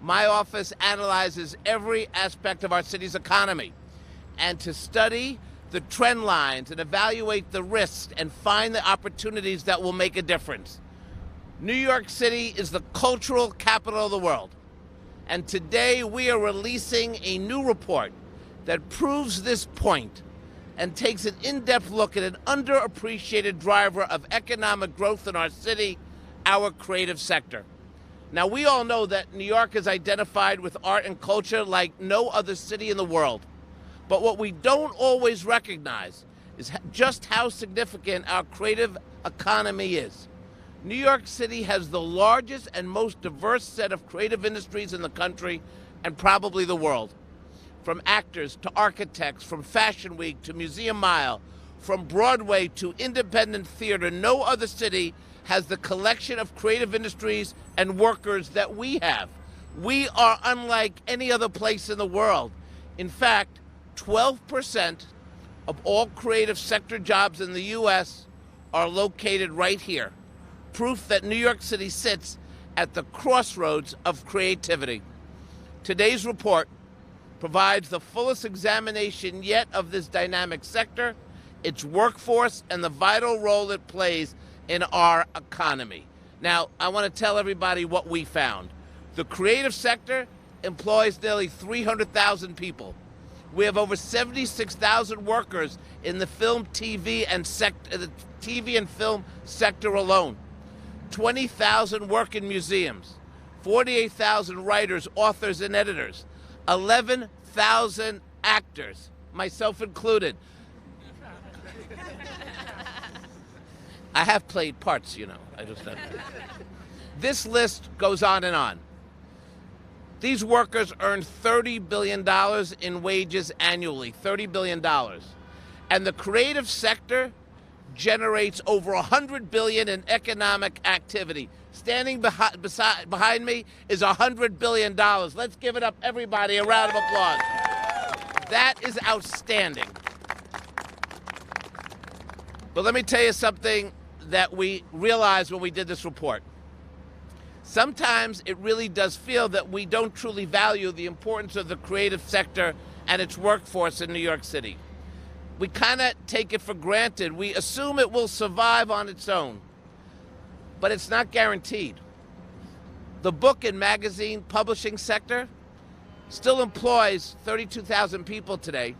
My office analyzes every aspect of our city's economy, and to study the trend lines and evaluate the risks and find the opportunities that will make a difference. New York City is the cultural capital of the world, and today we are releasing a new report that proves this point and takes an in-depth look at an underappreciated driver of economic growth in our city, our creative sector. Now, we all know that New York is identified with art and culture like no other city in the world. But what we don't always recognize is just how significant our creative economy is. New York City has the largest and most diverse set of creative industries in the country and probably the world. From actors to architects, from Fashion Week to Museum Mile, from Broadway to independent theater, no other city has the collection of creative industries and workers that we have. We are unlike any other place in the world. In fact, 12% of all creative sector jobs in the U.S. are located right here. Proof that New York City sits at the crossroads of creativity. Today's report provides the fullest examination yet of this dynamic sector, its workforce, and the vital role it plays in our economy. Now, I want to tell everybody what we found. The creative sector employs nearly 300,000 people. We have over 76,000 workers in the film, TV, and film sector alone. 20,000 work in museums. 48,000 writers, authors, and editors. 11,000 actors, myself included. I have played parts, you know. This list goes on and on. These workers earn $30 billion in wages annually, $30 billion. And the creative sector generates over $100 billion in economic activity. Standing behind me is $100 billion. Let's give it up, everybody, a round of applause. That is outstanding. But let me tell you something that we realized when we did this report. Sometimes it really does feel that we don't truly value the importance of the creative sector and its workforce in New York City. We kind of take it for granted. We assume it will survive on its own. But it's not guaranteed. The book and magazine publishing sector still employs 32,000 people today,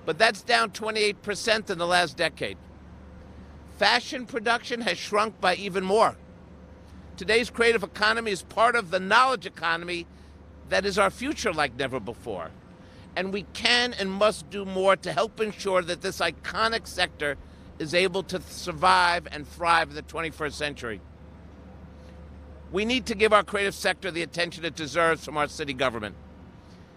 but that's down 28% in the last decade. Fashion production has shrunk by even more. Today's creative economy is part of the knowledge economy that is our future like never before. And we can and must do more to help ensure that this iconic sector is able to survive and thrive in the 21st century. We need to give our creative sector the attention it deserves from our city government.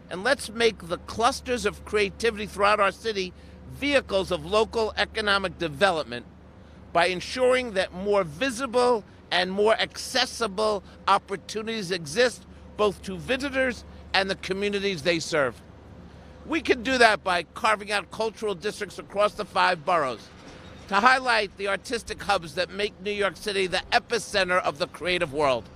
And let's make the clusters of creativity throughout our city vehicles of local economic development by ensuring that more visible and more accessible opportunities exist both to visitors and the communities they serve. We can do that by carving out cultural districts across the 5 boroughs to highlight the artistic hubs that make New York City the epicenter of the creative world.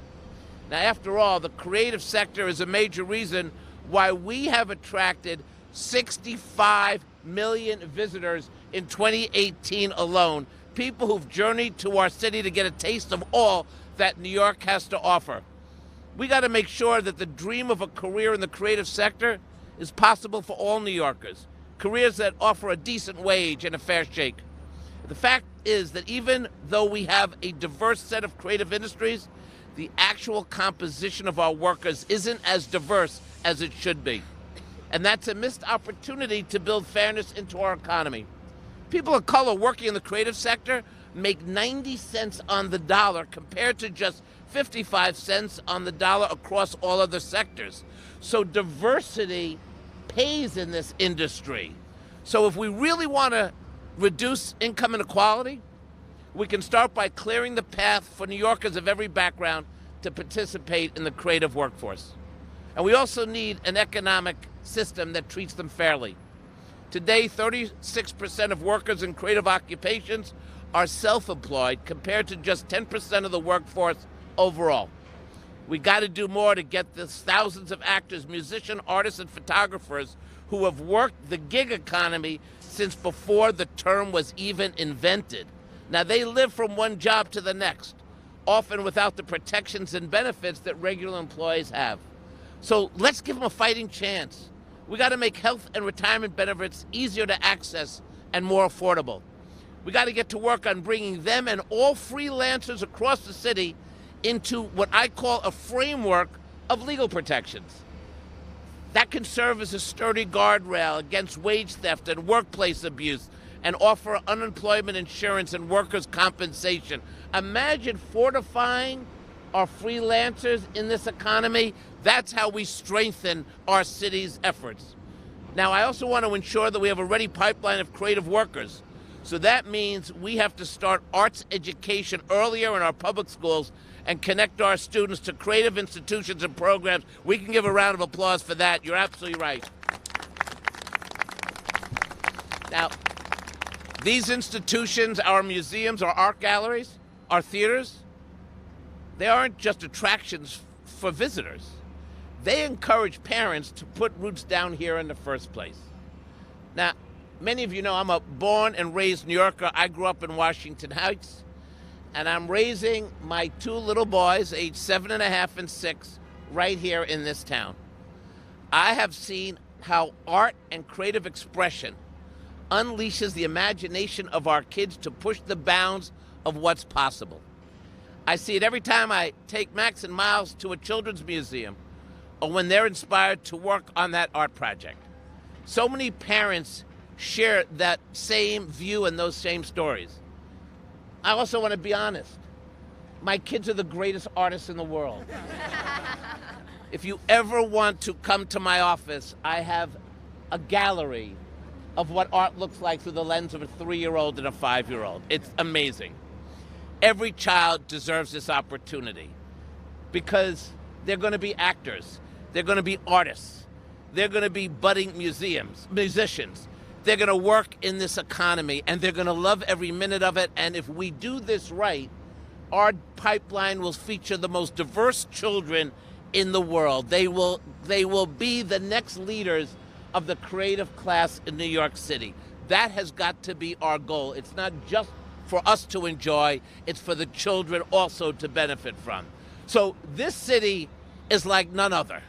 Now, after all, the creative sector is a major reason why we have attracted 65 million visitors in 2018 alone, people who've journeyed to our city to get a taste of all that New York has to offer. We got to make sure that the dream of a career in the creative sector is possible for all New Yorkers, careers that offer a decent wage and a fair shake. The fact is that even though we have a diverse set of creative industries, the actual composition of our workers isn't as diverse as it should be. And that's a missed opportunity to build fairness into our economy. People of color working in the creative sector make 90 cents on the dollar compared to just 55 cents on the dollar across all other sectors. So diversity pays in this industry. So if we really want to reduce income inequality, we can start by clearing the path for New Yorkers of every background to participate in the creative workforce. And we also need an economic system that treats them fairly. Today, 36% of workers in creative occupations are self-employed compared to just 10% of the workforce overall. We got to do more to get the thousands of actors, musicians, artists, and photographers who have worked the gig economy since before the term was even invented. Now, they live from one job to the next, often without the protections and benefits that regular employees have. So let's give them a fighting chance. We got to make health and retirement benefits easier to access and more affordable. We got to get to work on bringing them and all freelancers across the city into what I call a framework of legal protections that can serve as a sturdy guardrail against wage theft and workplace abuse and offer unemployment insurance and workers' compensation. Imagine fortifying our freelancers in this economy. That's how we strengthen our city's efforts. Now, I also want to ensure that we have a ready pipeline of creative workers. So that means we have to start arts education earlier in our public schools and connect our students to creative institutions and programs. We can give a round of applause for that. You're absolutely right. Now, these institutions, our museums, our art galleries, our theaters, they aren't just attractions for visitors. They encourage parents to put roots down here in the first place. Now, many of you know I'm a born and raised New Yorker. I grew up in Washington Heights, and I'm raising my two little boys, aged 7.5 and 6, right here in this town. I have seen how art and creative expression unleashes the imagination of our kids to push the bounds of what's possible. I see it every time I take Max and Miles to a children's museum or when they're inspired to work on that art project. So many parents share that same view and those same stories. I also want to be honest. My kids are the greatest artists in the world. If you ever want to come to my office, I have a gallery of what art looks like through the lens of a 3-year-old and a 5-year-old. It's amazing. Every child deserves this opportunity because they're going to be actors. They're going to be artists. They're going to be budding musicians. They're going to work in this economy, and they're going to love every minute of it. And if we do this right, our pipeline will feature the most diverse children in the world. They will be the next leaders of the creative class in New York City. That has got to be our goal. It's not just for us to enjoy, it's for the children also to benefit from. So this city is like none other.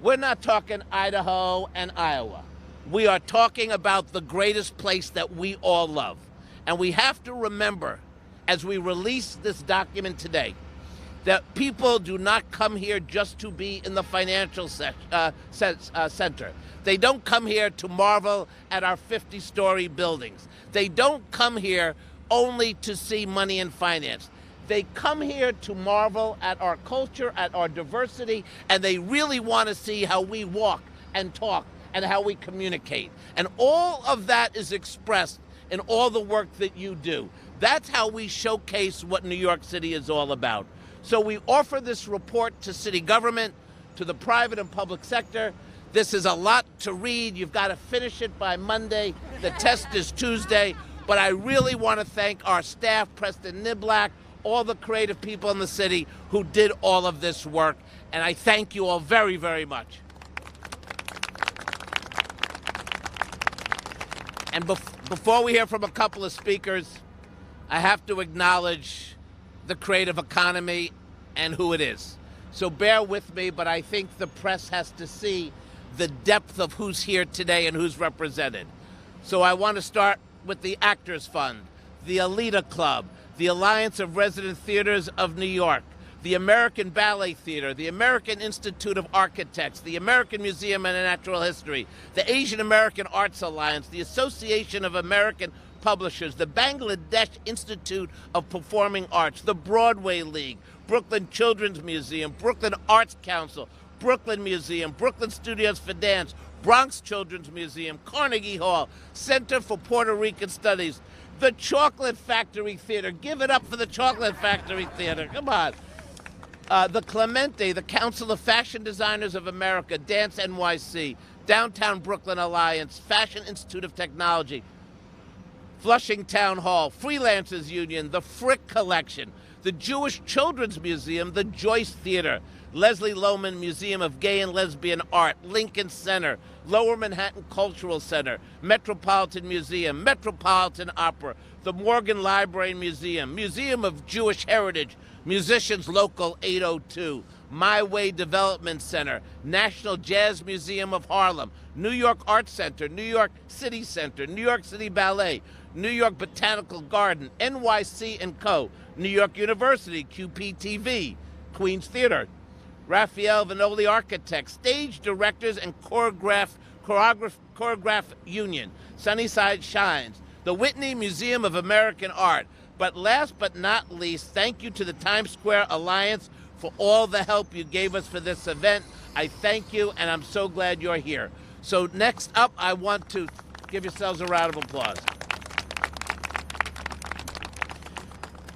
We're not talking Idaho and Iowa. We are talking about the greatest place that we all love. And we have to remember, as we release this document today, that people do not come here just to be in the financial center. They don't come here to marvel at our 50-story buildings. They don't come here only to see money and finance. They come here to marvel at our culture, at our diversity, and they really want to see how we walk and talk and how we communicate. And all of that is expressed in all the work that you do. That's how we showcase what New York City is all about. So we offer this report to city government, to the private and public sector. This is a lot to read. You've got to finish it by Monday. The test is Tuesday. But I really want to thank our staff, Preston Niblack, all the creative people in the city who did all of this work. And I thank you all very, very much. And before we hear from a couple of speakers, I have to acknowledge the creative economy and who it is. So bear with me, but I think the press has to see the depth of who's here today and who's represented. So I want to start with the Actors Fund, the Alita Club, the Alliance of Resident Theaters of New York, the American Ballet Theater, the American Institute of Architects, the American Museum of Natural History, the Asian American Arts Alliance, the Association of American Publishers, the Bangladesh Institute of Performing Arts, the Broadway League, Brooklyn Children's Museum, Brooklyn Arts Council, Brooklyn Museum, Brooklyn Studios for Dance, Bronx Children's Museum, Carnegie Hall, Center for Puerto Rican Studies, the Chocolate Factory Theater. Give it up for the Chocolate Factory Theater. Come on. The Clemente, the Council of Fashion Designers of America, Dance NYC, Downtown Brooklyn Alliance, Fashion Institute of Technology, Flushing Town Hall, Freelancers Union, the Frick Collection, the Jewish Children's Museum, the Joyce Theater, Leslie Lohman Museum of Gay and Lesbian Art, Lincoln Center, Lower Manhattan Cultural Center, Metropolitan Museum, Metropolitan Opera, the Morgan Library and Museum, Museum of Jewish Heritage, Musicians Local 802, My Way Development Center, National Jazz Museum of Harlem, New York Art Center, New York City Center, New York City Ballet, New York Botanical Garden, NYC & Co., New York University, QPTV, Queens Theater, Raphael Vanoli Architects, Stage Directors and Choreograph Union, Sunnyside Shines, the Whitney Museum of American Art. But last but not least, thank you to the Times Square Alliance for all the help you gave us for this event. I thank you, and I'm so glad you're here. So next up, I want to give yourselves a round of applause.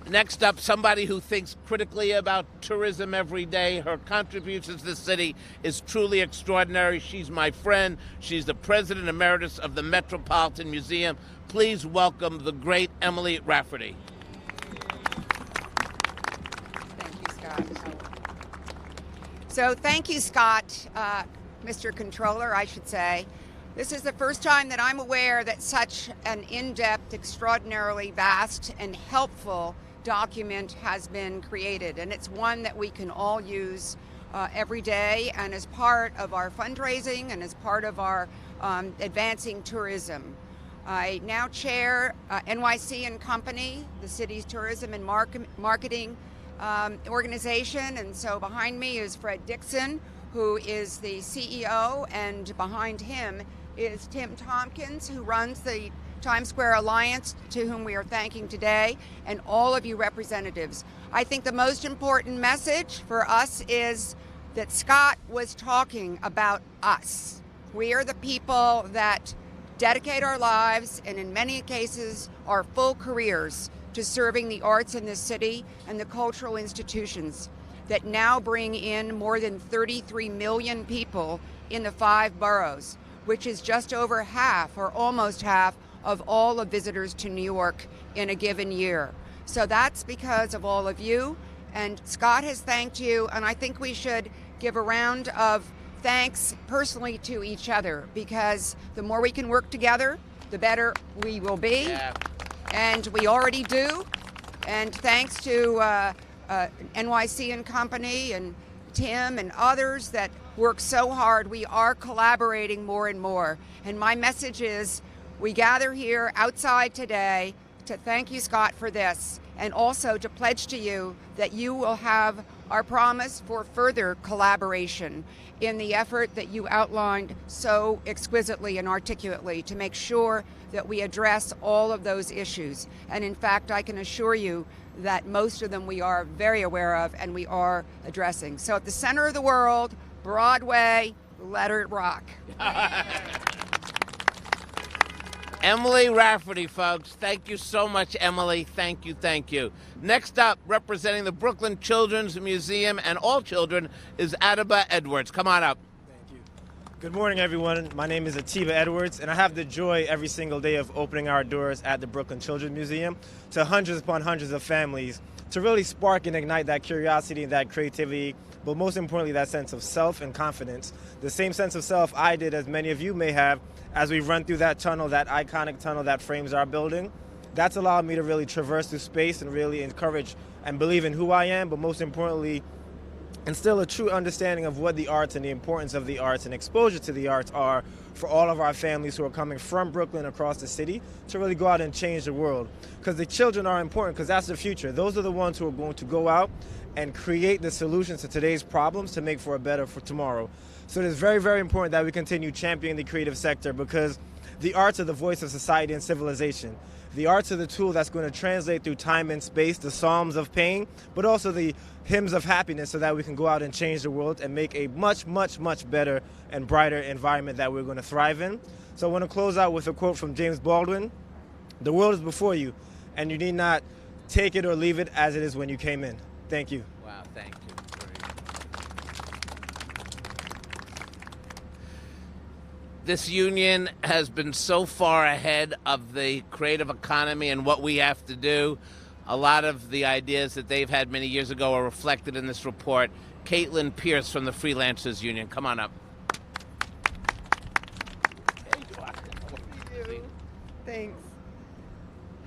Next up, somebody who thinks critically about tourism every day. Her contributions to the city is truly extraordinary. She's my friend. She's the president emeritus of the Metropolitan Museum. Please welcome the great Emily Rafferty. Thank you, Scott. So thank you, Scott, Mr. Comptroller, I should say. This is the first time that I'm aware that such an in-depth, extraordinarily vast, and helpful document has been created, and it's one that we can all use every day, and as part of our fundraising and as part of our advancing tourism. I now chair NYC and Company, the city's tourism and marketing organization, and so behind me is Fred Dixon, who is the CEO, and behind him is Tim Tompkins, who runs the Times Square Alliance, to whom we are thanking today, and all of you representatives. I think the most important message for us is that Scott was talking about us. We are the people that dedicate our lives, and in many cases, our full careers, to serving the arts in this city and the cultural institutions that now bring in more than 33 million people in the 5 boroughs, which is just over half, or almost half, of all the visitors to New York in a given year. So that's because of all of you, and Scott has thanked you, and I think we should give a round of thanks personally to each other, because the more we can work together, the better we will be. Yeah. And we already do. And thanks to NYC and Company and Tim and others that work so hard, we are collaborating more and more. And my message is, we gather here outside today to thank you, Scott, for this, and also to pledge to you that you will have our promise for further collaboration in the effort that you outlined so exquisitely and articulately to make sure that we address all of those issues. And in fact, I can assure you that most of them we are very aware of and we are addressing. So at the center of the world, Broadway, let it rock. Emily Rafferty, folks. Thank you so much, Emily. Thank you, thank you. Next up, representing the Brooklyn Children's Museum and all children, is Atiba Edwards. Come on up. Thank you. Good morning, everyone. My name is Atiba Edwards, and I have the joy every single day of opening our doors at the Brooklyn Children's Museum to hundreds upon hundreds of families to really spark and ignite that curiosity and that creativity, but most importantly, that sense of self and confidence. The same sense of self I did, as many of you may have, as we run through that tunnel, that iconic tunnel that frames our building. That's allowed me to really traverse through space and really encourage and believe in who I am, but most importantly, instill a true understanding of what the arts and the importance of the arts and exposure to the arts are for all of our families who are coming from Brooklyn across the city to really go out and change the world. Because the children are important, because that's the future. Those are the ones who are going to go out and create the solutions to today's problems to make for a better for tomorrow. So it is very, very important that we continue championing the creative sector, because the arts are the voice of society and civilization. The arts are the tool that's going to translate through time and space the psalms of pain, but also the hymns of happiness, so that we can go out and change the world and make a much, much, much better and brighter environment that we're going to thrive in. So I want to close out with a quote from James Baldwin. The world is before you, and you need not take it or leave it as it is when you came in. Thank you. Wow, thank you. This union has been so far ahead of the creative economy and what we have to do. A lot of the ideas that they've had many years ago are reflected in this report. Caitlin Pierce from the Freelancers Union. Come on up. Thanks.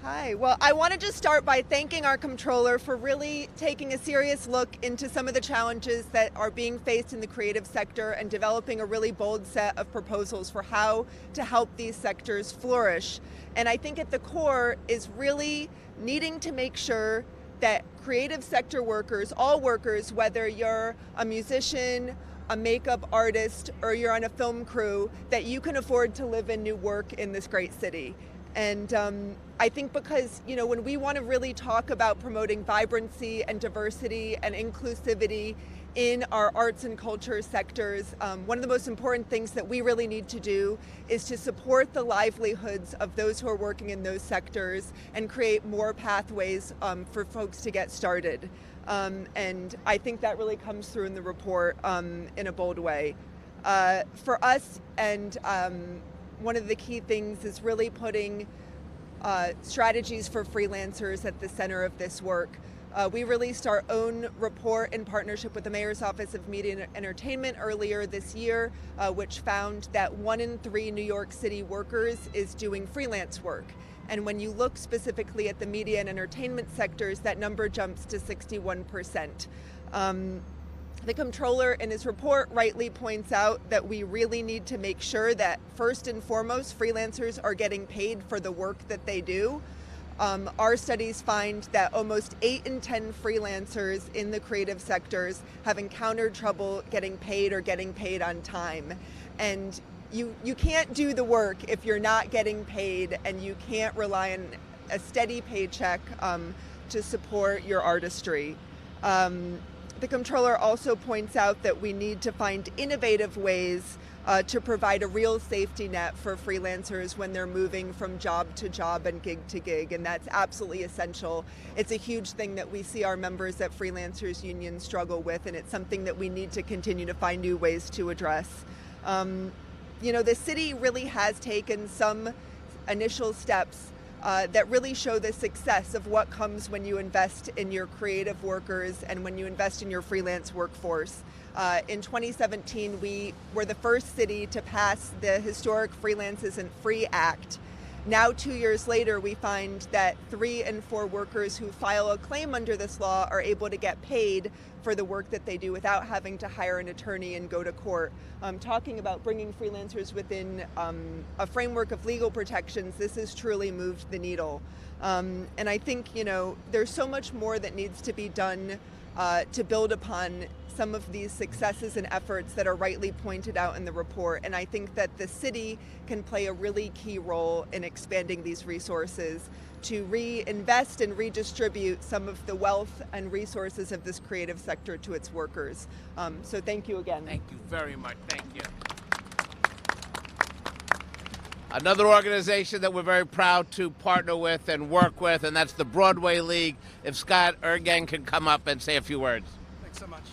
Hi. Well, I want to just start by thanking our comptroller for really taking a serious look into some of the challenges that are being faced in the creative sector and developing a really bold set of proposals for how to help these sectors flourish. And I think at the core is really needing to make sure that creative sector workers, all workers, whether you're a musician, a makeup artist, or you're on a film crew, that you can afford to live in new work in this great city. And I think because, when we want to really talk about promoting vibrancy and diversity and inclusivity in our arts and culture sectors, one of the most important things that we really need to do is to support the livelihoods of those who are working in those sectors and create more pathways for folks to get started. And I think that really comes through in the report in a bold way. For us, and one of the key things is really putting strategies for freelancers at the center of this work. We released our own report in partnership with the Mayor's Office of Media and Entertainment earlier this year, which found that 1 in 3 New York City workers is doing freelance work. And when you look specifically at the media and entertainment sectors, that number jumps to 61%. The comptroller in his report rightly points out that we really need to make sure that first and foremost, freelancers are getting paid for the work that they do. Our studies find that almost 8 in 10 freelancers in the creative sectors have encountered trouble getting paid or getting paid on time. And you can't do the work if you're not getting paid, and you can't rely on a steady paycheck to support your artistry. The comptroller also points out that we need to find innovative ways to provide a real safety net for freelancers when they're moving from job to job and gig to gig, and that's absolutely essential. It's a huge thing that we see our members at Freelancers Union struggle with, and it's something that we need to continue to find new ways to address. The city really has taken some initial steps that really show the success of what comes when you invest in your creative workers and when you invest in your freelance workforce. In 2017, we were the first city to pass the historic Freelance Isn't Free Act. Now, 2 years later, we find that 3 in 4 workers who file a claim under this law are able to get paid for the work that they do without having to hire an attorney and go to court. Talking about bringing freelancers within a framework of legal protections, this has truly moved the needle. And I think, there's so much more that needs to be done to build upon some of these successes and efforts that are rightly pointed out in the report. And I think that the city can play a really key role in expanding these resources to reinvest and redistribute some of the wealth and resources of this creative sector to its workers. So thank you again. Thank you very much. Thank you. Another organization that we're very proud to partner with and work with, and that's the Broadway League. If Scott Ergang can come up and say a few words. Thanks so much.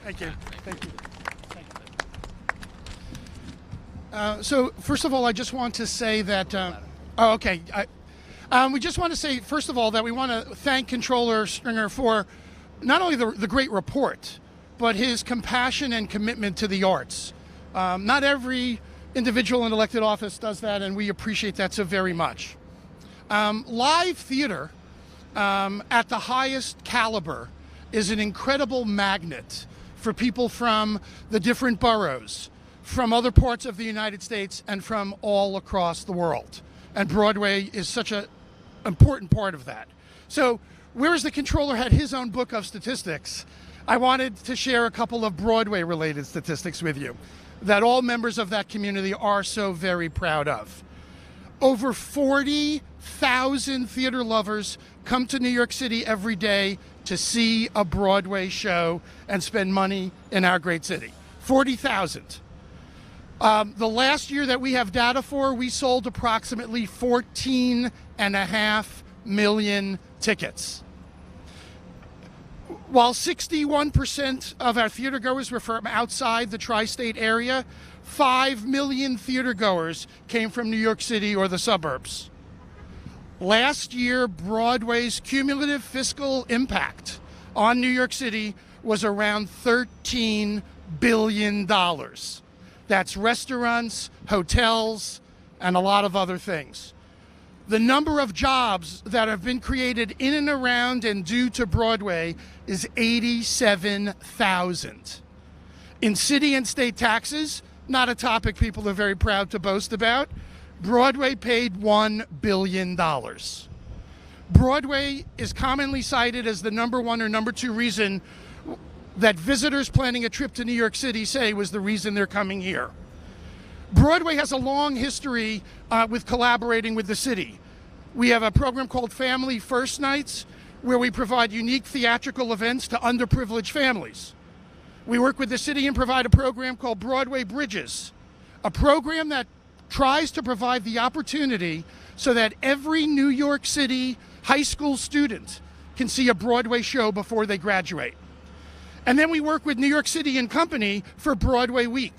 Thank you. Thank you. So first of all, I just want to say that, we just want to say, first of all, that we want to thank Comptroller Stringer for not only the great report, but his compassion and commitment to the arts. Not every individual in elected office does that, and we appreciate that so very much. Live theater at the highest caliber is an incredible magnet for people from the different boroughs, from other parts of the United States, and from all across the world. And Broadway is such an important part of that. So whereas the comptroller had his own book of statistics, I wanted to share a couple of Broadway-related statistics with you that all members of that community are so very proud of. Over 40,000 theater lovers come to New York City every day to see a Broadway show and spend money in our great city. 40,000. The last year that we have data for, we sold approximately 14.5 million tickets. While 61% of our theater goers were from outside the tri-state area, 5 million theater goers came from New York City or the suburbs. Last year, Broadway's cumulative fiscal impact on New York City was around $13 billion. That's restaurants, hotels, and a lot of other things. The number of jobs that have been created in and around and due to Broadway is 87,000. In city and state taxes, not a topic people are very proud to boast about, Broadway paid $1 billion. Broadway is commonly cited as the number one or number two reason that visitors planning a trip to New York City say was the reason they're coming here. Broadway has a long history with collaborating with the city. We have a program called Family First Nights, where we provide unique theatrical events to underprivileged families. We work with the city and provide a program called Broadway Bridges, a program that tries to provide the opportunity so that every New York City high school student can see a Broadway show before they graduate. And then we work with New York City and Company for Broadway Week,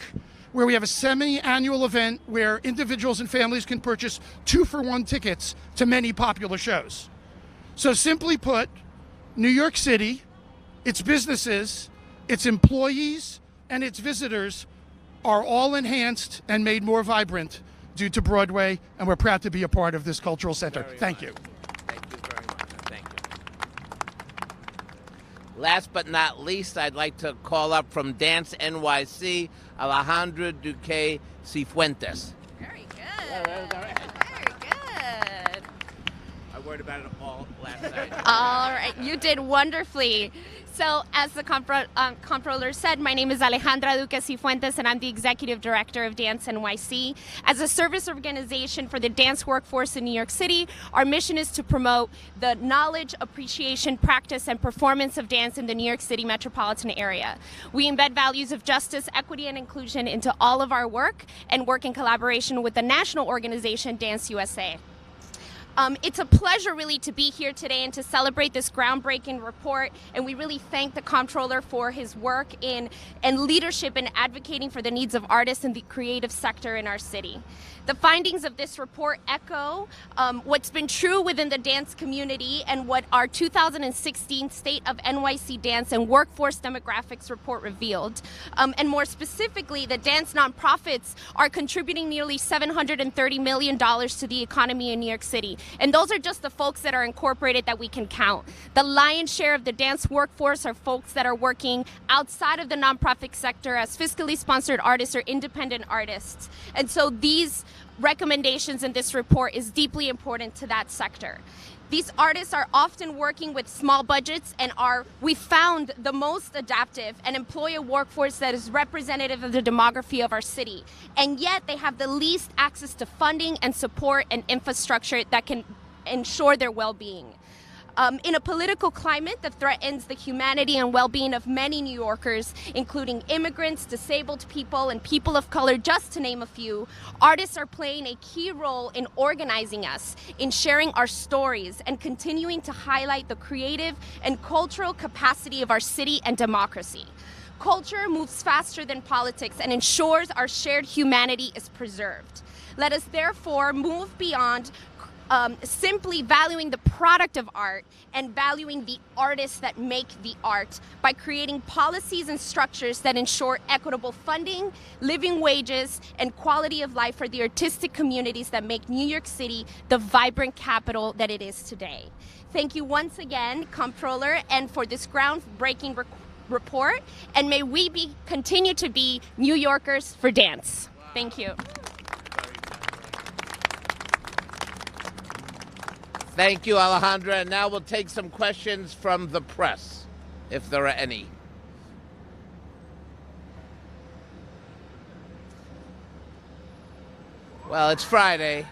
where we have a semi-annual event where individuals and families can purchase 2-for-1 tickets to many popular shows. So simply put, New York City, its businesses, its employees, and its visitors are all enhanced and made more vibrant due to Broadway, and we're proud to be a part of this cultural center. Thank you. Thank you very much. Thank you. Last but not least, I'd like to call up from Dance NYC, Alejandra Duque Cifuentes. Very good. Very good. I worried about it all last night. All right, you did wonderfully. So, as the comptroller said, my name is Alejandra Duque Cifuentes, and I'm the Executive Director of Dance NYC. As a service organization for the dance workforce in New York City, our mission is to promote the knowledge, appreciation, practice, and performance of dance in the New York City metropolitan area. We embed values of justice, equity, and inclusion into all of our work and work in collaboration with the national organization Dance USA. It's a pleasure really to be here today and to celebrate this groundbreaking report, and we really thank the comptroller for his work and leadership in advocating for the needs of artists in the creative sector in our city. The findings of this report echo what's been true within the dance community and what our 2016 State of NYC Dance and Workforce Demographics report revealed. And more specifically, the dance nonprofits are contributing nearly $730 million to the economy in New York City. And those are just the folks that are incorporated that we can count. The lion's share of the dance workforce are folks that are working outside of the nonprofit sector as fiscally sponsored artists or independent artists. And so these recommendations in this report is deeply important to that sector. These artists are often working with small budgets and we found the most adaptive and employ a workforce that is representative of the demography of our city. And yet they have the least access to funding and support and infrastructure that can ensure their well-being. In a political climate that threatens the humanity and well-being of many New Yorkers, including immigrants, disabled people, and people of color, just to name a few, artists are playing a key role in organizing us, in sharing our stories, and continuing to highlight the creative and cultural capacity of our city and democracy. Culture moves faster than politics and ensures our shared humanity is preserved. Let us therefore move beyond simply valuing the product of art and valuing the artists that make the art by creating policies and structures that ensure equitable funding, living wages, and quality of life for the artistic communities that make New York City the vibrant capital that it is today. Thank you once again, Comptroller, and for this groundbreaking report, and may we continue to be New Yorkers for dance. Thank you. Thank you, Alejandra. And now we'll take some questions from the press, if there are any. Well, it's Friday.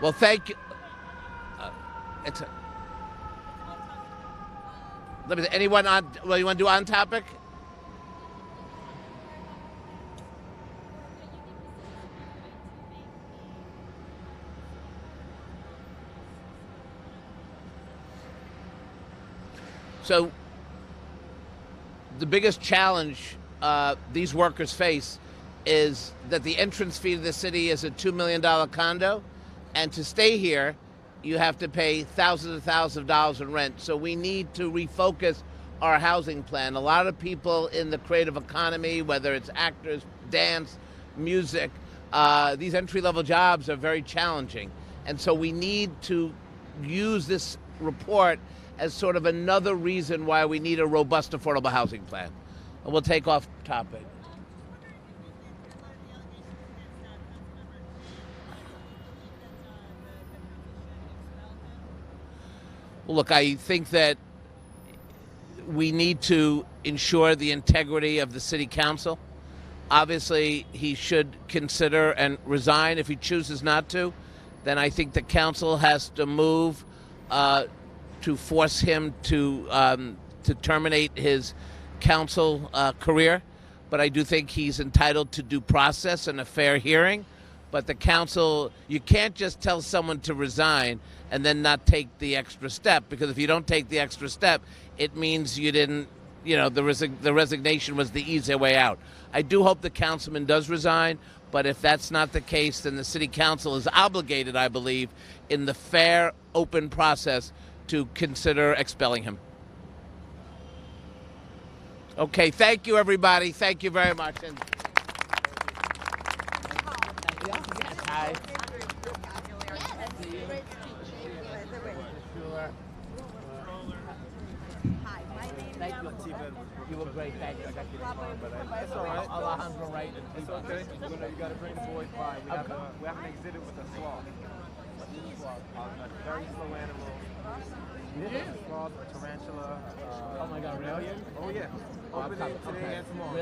Well, thank you. Anyone on? Well, you want to do on topic? So the biggest challenge these workers face is that the entrance fee to the city is a $2 million condo, and to stay here, you have to pay thousands and thousands of dollars in rent. So we need to refocus our housing plan. A lot of people in the creative economy, whether it's actors, dance, music, these entry-level jobs are very challenging. And so we need to use this report as sort of another reason why we need a robust affordable housing plan. And we'll take off topic. Well, look, I think that we need to ensure the integrity of the city council. Obviously, he should consider and resign. If he chooses not to, then I think the council has to move to force him to terminate his council career. But I do think he's entitled to due process and a fair hearing. But the council, you can't just tell someone to resign and then not take the extra step, because if you don't take the extra step, it means you didn't, the resignation was the easier way out. I do hope the councilman does resign, but if that's not the case, then the city council is obligated, I believe, in the fair, open process to consider expelling him. Okay, thank you, everybody. Thank you very much. And hi. Thank you. You were great. Thank you. I got you the phone, but that's all right. Alejandro Wright and It's okay. You got to bring the boys by. We have an exhibit with a sloth. A very slow animal. Yeah. A sloth, a tarantula. Oh my God, really? Oh yeah. Open it today and tomorrow.